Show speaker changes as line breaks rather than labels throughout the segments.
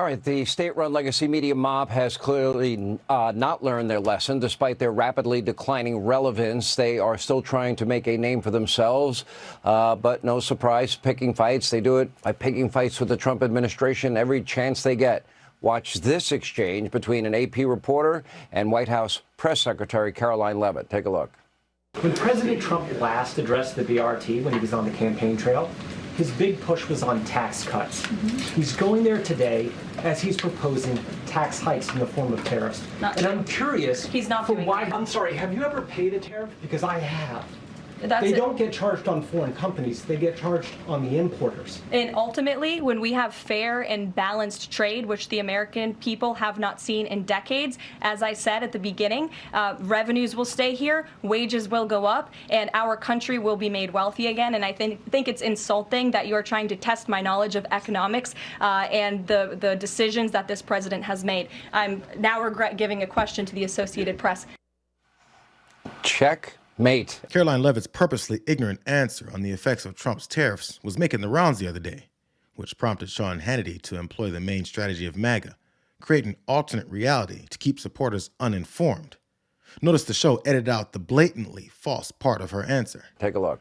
All right, the state-run legacy media mob has clearly not learned their lesson. Despite their rapidly declining relevance, they are still trying to make a name for themselves. But no surprise, picking fights. They do it by picking fights with the Trump administration every chance they get. Watch this exchange between an AP reporter and White House Press Secretary Karoline Leavitt. Take a look.
When President Trump last addressed the BRT when he was on the campaign trail, his big push was on tax cuts. He's going there today as he's proposing tax hikes in the form of tariffs. And I'm curious
he's not
for
doing
why.
that.
I'm sorry, have you ever paid a tariff? Because I have.
That's
they
it.
don't get charged on foreign companies. They get charged on the importers.
And ultimately, when we have fair and balanced trade, which the American people have not seen in decades, as I said at the beginning, revenues will stay here, wages will go up, and our country will be made wealthy again. And I think it's insulting that you are trying to test my knowledge of economics and the decisions that this president has made. I'm now regret giving a question to the Associated Press.
Checkmate.
Karoline Leavitt's purposely ignorant answer on the effects of Trump's tariffs was making the rounds the other day, which prompted Sean Hannity to employ the main strategy of MAGA, create an alternate reality to keep supporters uninformed. Notice the show edited out the blatantly false part of her answer.
Take a look.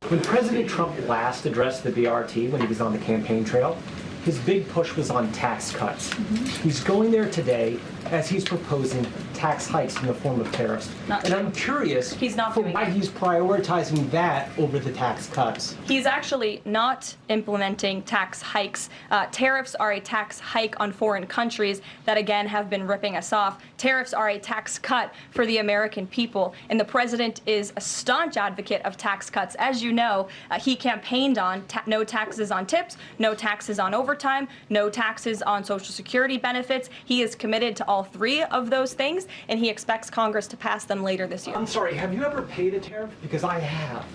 When President Trump last addressed the BRT when he was on the campaign trail, his big push was on tax cuts. He's going there today as he's proposing tax hikes in the form of tariffs. And I'm curious
he's not
for
doing
why
that.
he's prioritizing that over the tax cuts.
He's actually not implementing tax hikes. Tariffs are a tax hike on foreign countries that, again, have been ripping us off. Tariffs are a tax cut for the American people. And the president is a staunch advocate of tax cuts. As you know, he campaigned on no taxes on tips, no taxes on overtime, no taxes on Social Security benefits. He is committed to all three of those things, and he expects Congress to pass them later this year.
I'm sorry, have you ever paid a tariff? Because I have.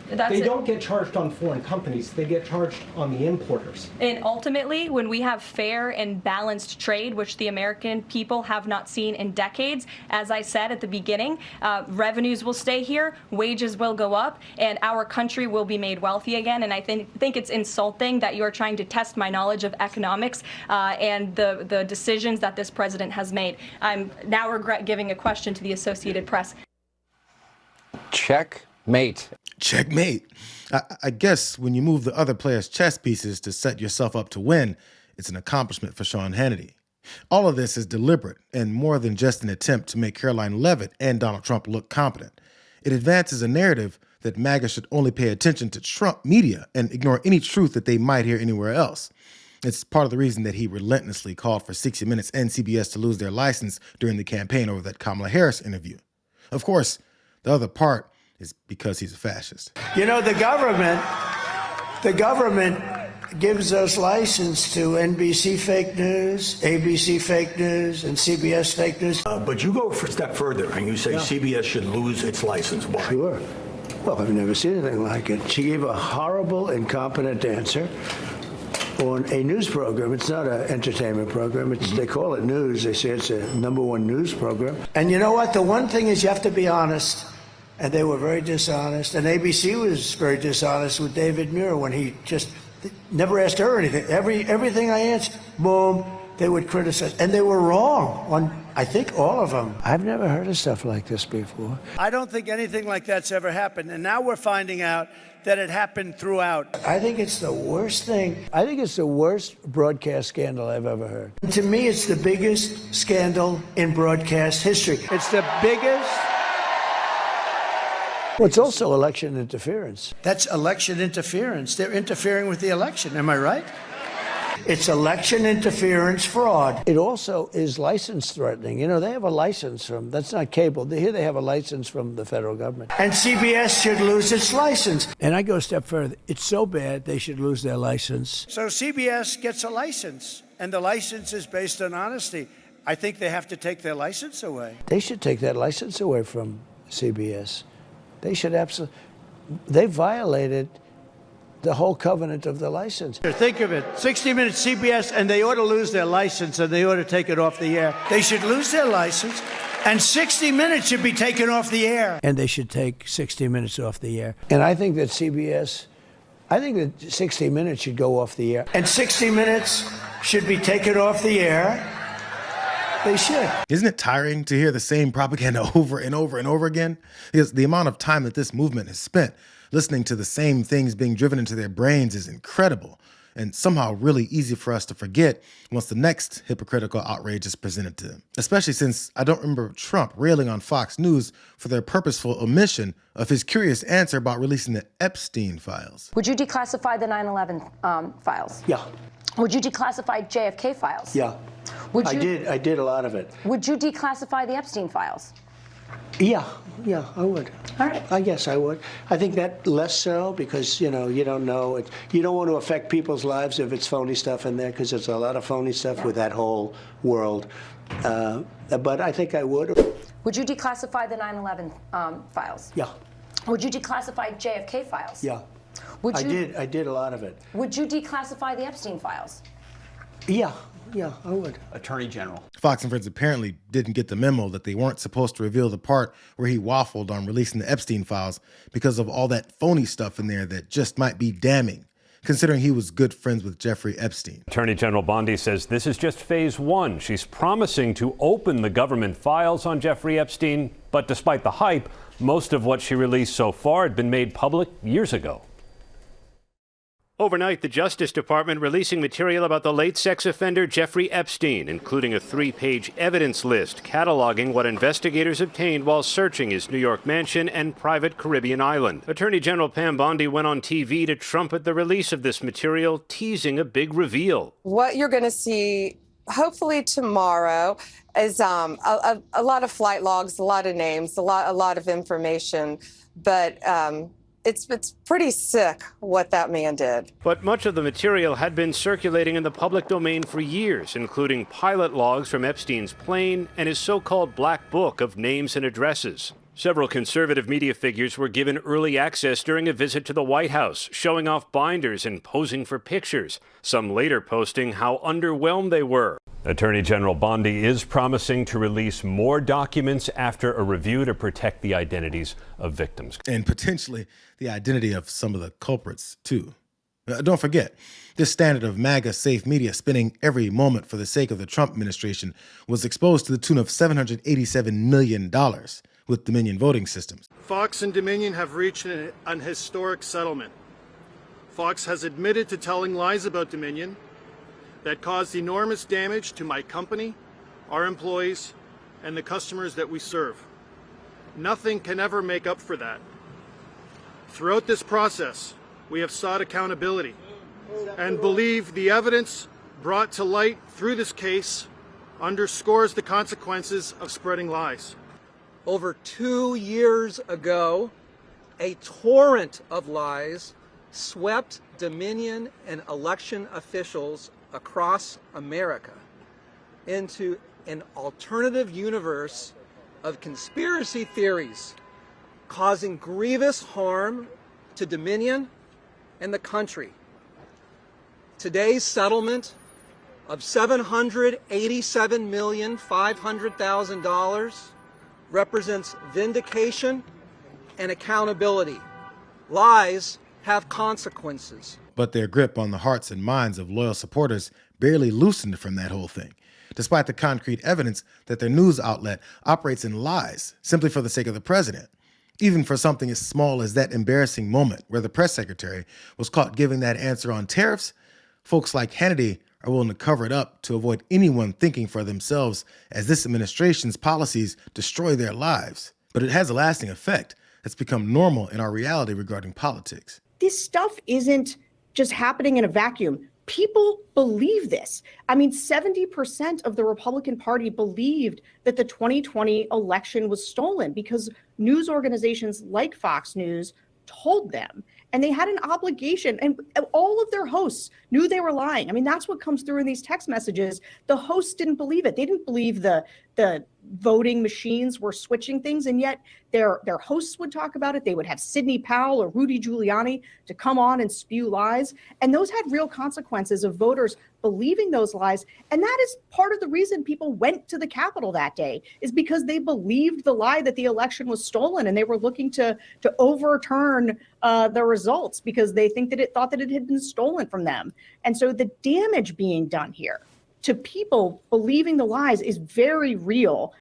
That's
they
it.
don't get charged on foreign companies. They get charged on the importers.
And ultimately, when we have fair and balanced trade, which the American people have not seen in decades, as I said at the beginning, revenues will stay here, wages will go up, and our country will be made wealthy again. And I think it's insulting that you are trying to test my knowledge of economics and the decisions that this president has made. I'm now regret giving a question to the Associated Press.
Checkmate.
Checkmate. I guess when you move the other player's chess pieces to set yourself up to win, it's an accomplishment for Sean Hannity. All of this is deliberate and more than just an attempt to make Karoline Leavitt and Donald Trump look competent. It advances a narrative that MAGA should only pay attention to Trump media and ignore any truth that they might hear anywhere else. It's part of the reason that he relentlessly called for 60 Minutes and CBS to lose their license during the campaign over that Kamala Harris interview. Of course, the other part is because he's a fascist.
You know, the government gives us license to NBC fake news, ABC fake news, and CBS fake news.
But you go a step further and you say CBS should lose its license. Why?
Sure. Well, I've never seen anything like it. She gave a horrible, incompetent answer on a news program. It's not an entertainment program. They call it news. They say it's a #1 news program. And you know what? The one thing is you have to be honest. And they were very dishonest. And ABC was very dishonest with David Muir when he just never asked her anything. Everything I answered, boom, they would criticize. And they were wrong on, I think, all of them. I've never heard of stuff like this before. I don't think anything like that's ever happened. And now we're finding out that it happened throughout. I think it's the worst thing. I think it's the worst broadcast scandal I've ever heard. And to me, it's the biggest scandal in broadcast history. It's the biggest. Well, it's also election interference. That's election interference. They're interfering with the election. Am I right? It's election interference fraud. It also is license threatening. You know, they have a license from, that's not cable. Here they have a license from the federal government. And CBS should lose its license. And I go a step further. It's so bad they should lose their license. So CBS gets a license, and the license is based on honesty. I think they have to take their license away. They should take that license away from CBS. They should absolutely. They violated the whole covenant of the license. Think of it, 60 Minutes CBS, and they ought to lose their license, and they ought to take it off the air. They should lose their license, and 60 Minutes should be taken off the air. And they should take 60 Minutes off the air. And I think that 60 Minutes should go off the air. And 60 Minutes should be taken off the air. They should.
Isn't it tiring to hear the same propaganda over and over and over again? Because the amount of time that this movement has spent listening to the same things being driven into their brains is incredible, and somehow really easy for us to forget once the next hypocritical outrage is presented to them. Especially since I don't remember Trump railing on Fox News for their purposeful omission of his curious answer about releasing the Epstein files.
Would you declassify the 9/11 files?
Yeah.
Would you declassify JFK files?
Yeah.
Would you,
I did a lot of it.
Would you declassify the Epstein files?
Yeah, I would.
All right.
I guess I would. I think that less so because, you don't know. You don't want to affect people's lives if it's phony stuff in there because there's a lot of phony stuff with that whole world. But I think I would.
Would you declassify the 9/11 files?
Yeah.
Would you declassify JFK files?
Yeah.
Would you,
I did a lot of it.
Would you declassify the Epstein files?
Yeah, I would.
Attorney General.
Fox and Friends apparently didn't get the memo that they weren't supposed to reveal the part where he waffled on releasing the Epstein files because of all that phony stuff in there that just might be damning, considering he was good friends with Jeffrey Epstein.
Attorney General Bondi says this is just phase one. She's promising to open the government files on Jeffrey Epstein, but despite the hype, most of what she released so far had been made public years ago. Overnight, the Justice Department releasing material about the late sex offender Jeffrey Epstein, including a 3-page evidence list cataloging what investigators obtained while searching his New York mansion and private Caribbean island. Attorney General Pam Bondi went on TV to trumpet the release of this material, teasing a big reveal.
What you're going to see, hopefully tomorrow, is a lot of flight logs, a lot of names, a lot of information, but It's pretty sick what that man did.
But much of the material had been circulating in the public domain for years, including pilot logs from Epstein's plane and his so-called black book of names and addresses. Several conservative media figures were given early access during a visit to the White House, showing off binders and posing for pictures, some later posting how underwhelmed they were. Attorney General Bondi is promising to release more documents after a review to protect the identities of victims.
And potentially the identity of some of the culprits, too. Don't forget, this standard of MAGA-safe media spending every moment for the sake of the Trump administration was exposed to the tune of $787 million with Dominion voting systems.
Fox and Dominion have reached an historic settlement. Fox has admitted to telling lies about Dominion that caused enormous damage to my company, our employees, and the customers that we serve. Nothing can ever make up for that. Throughout this process, we have sought accountability and believe the evidence brought to light through this case underscores the consequences of spreading lies.
Over 2 years ago, a torrent of lies swept Dominion and election officials across America into an alternative universe of conspiracy theories, causing grievous harm to Dominion and the country. Today's settlement of $787,500,000 represents vindication and accountability. Lies have consequences.
But their grip on the hearts and minds of loyal supporters barely loosened from that whole thing, despite the concrete evidence that their news outlet operates in lies simply for the sake of the president. Even for something as small as that embarrassing moment where the press secretary was caught giving that answer on tariffs, folks like Hannity are willing to cover it up to avoid anyone thinking for themselves as this administration's policies destroy their lives. But it has a lasting effect that's become normal in our reality regarding politics.
This stuff isn't just happening in a vacuum. People believe this. I mean, 70% of the Republican Party believed that the 2020 election was stolen because news organizations like Fox News told them, and they had an obligation, and all of their hosts knew they were lying. I mean, that's what comes through in these text messages. The hosts didn't believe it. They didn't believe the voting machines were switching things, and yet their hosts would talk about it. They would have Sidney Powell or Rudy Giuliani to come on and spew lies, and those had real consequences of voters believing those lies. And that is part of the reason people went to the Capitol that day, is because they believed the lie that the election was stolen, and they were looking to overturn the results because they thought that it had been stolen from them. And so the damage being done here to people believing the lies is very real.